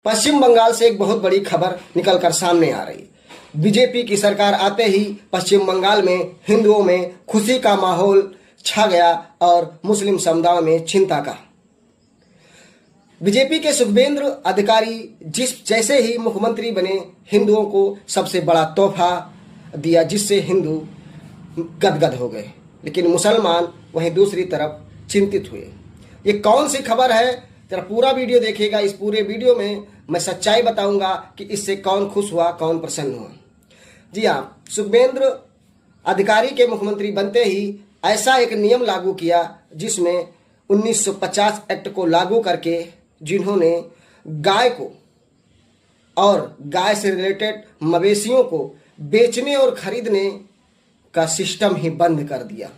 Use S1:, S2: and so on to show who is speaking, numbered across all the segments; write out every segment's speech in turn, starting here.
S1: पश्चिम बंगाल से एक बहुत बड़ी खबर निकलकर सामने आ रही। बीजेपी की सरकार आते ही पश्चिम बंगाल में हिंदुओं में खुशी का माहौल छा गया और मुस्लिम समुदाय में चिंता का। बीजेपी के सुखवेंद्र अधिकारी जैसे ही मुख्यमंत्री बने, हिंदुओं को सबसे बड़ा तोहफा दिया जिससे हिंदू गदगद हो गए, लेकिन मुसलमान वहीं दूसरी तरफ चिंतित हुए। ये कौन सी खबर है, जरा पूरा वीडियो देखिएगा। इस पूरे वीडियो में मैं सच्चाई बताऊंगा कि इससे कौन खुश हुआ, कौन प्रसन्न हुआ। जी हाँ, सुखवेंद्र अधिकारी के मुख्यमंत्री बनते ही ऐसा एक नियम लागू किया जिसमें 1950 एक्ट को लागू करके जिन्होंने गाय को और गाय से रिलेटेड मवेशियों को बेचने और खरीदने का सिस्टम ही बंद कर दिया।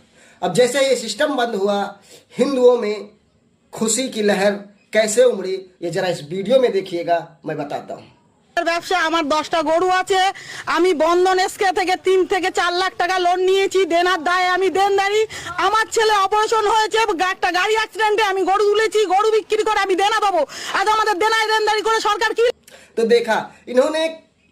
S1: अब जैसे ये सिस्टम बंद हुआ, हिंदुओं में खुशी की लहर कैसे उमड़ी, ये जरा इस वीडियो में देखिएगा, मैं बताता हूँ।
S2: ব্যবসা আমার 10টা গরু আছে। আমি বন্ধন এসকে থেকে 3 থেকে 4 লাখ টাকা লোন নিয়েছি। দেনার দায়ে আমি দেনদারি। আমার ছেলে অপারেশন হয়েছে, একটা গাড়ি অ্যাক্সিডেন্টে আমি গরু তুলেছি, গরু বিক্রি করে আমি দেনা দেবো। আজ আমাদের দেনায় দেনদারি করে সরকার কি।
S1: तो देखा, इन्होंने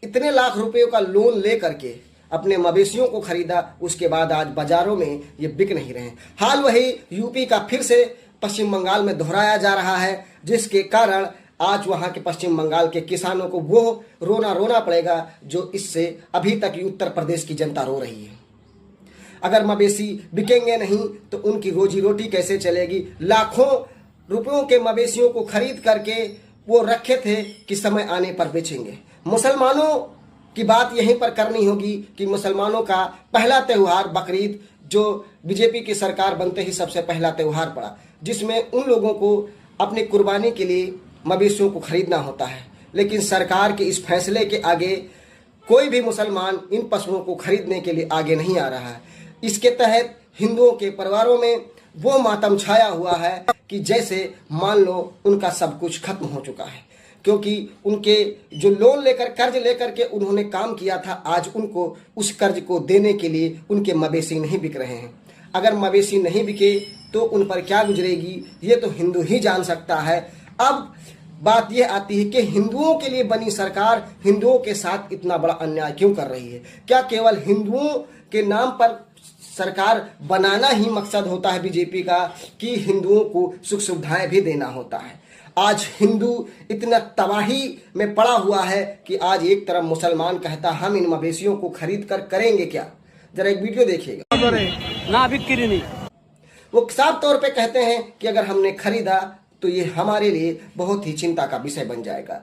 S1: इतने लाख रुपयों का लोन ले करके अपने मवेशियों को खरीदा, उसके बाद आज बाजारों में ये बिक नहीं रहे। हाल वही यूपी का फिर से पश्चिम बंगाल में दोहराया जा रहा है, जिसके कारण आज वहां के पश्चिम बंगाल के किसानों को वो रोना पड़ेगा जो इससे अभी तक उत्तर प्रदेश की जनता रो रही है। अगर मवेशी बिकेंगे नहीं तो उनकी रोजी रोटी कैसे चलेगी। लाखों रुपयों के मवेशियों को खरीद करके वो रखे थे कि समय आने पर बेचेंगे। मुसलमानों की बात यहीं पर करनी होगी कि मुसलमानों का पहला त्यौहार बकरीद, जो बीजेपी की सरकार बनते ही सबसे पहला त्यौहार पड़ा, जिसमें उन लोगों को अपनी कुर्बानी के लिए मवेशियों को खरीदना होता है। लेकिन सरकार के इस फैसले के आगे कोई भी मुसलमान इन पशुओं को खरीदने के लिए आगे नहीं आ रहा है। इसके तहत हिंदुओं के परिवारों में वो मातम छाया हुआ है कि जैसे मान लो उनका सब कुछ खत्म हो चुका है, क्योंकि उनके जो लोन लेकर कर्ज लेकर के उन्होंने काम किया था, आज उनको उस कर्ज को देने के लिए उनके मवेशी नहीं बिक रहे हैं। अगर मवेशी नहीं बिके तो उन पर क्या गुजरेगी, ये तो हिंदू ही जान सकता है। अब बात यह आती है कि हिंदुओं के लिए बनी सरकार हिंदुओं के साथ इतना बड़ा अन्याय क्यों कर रही है। क्या केवल हिंदुओं के नाम पर सरकार बनाना ही मकसद होता है बीजेपी का, कि हिंदुओं को सुख सुविधाएं भी देना होता है। आज हिंदू इतना तबाही में पड़ा हुआ है कि आज एक तरफ मुसलमान कहता हम इन मवेशियों को खरीद कर करेंगे क्या। जरा एक वीडियो देखिएगा।
S2: ना बिक्री नहीं,
S1: वो साफ तौर पे कहते हैं कि अगर हमने खरीदा तो ये हमारे लिए बहुत ही चिंता का विषय बन जाएगा।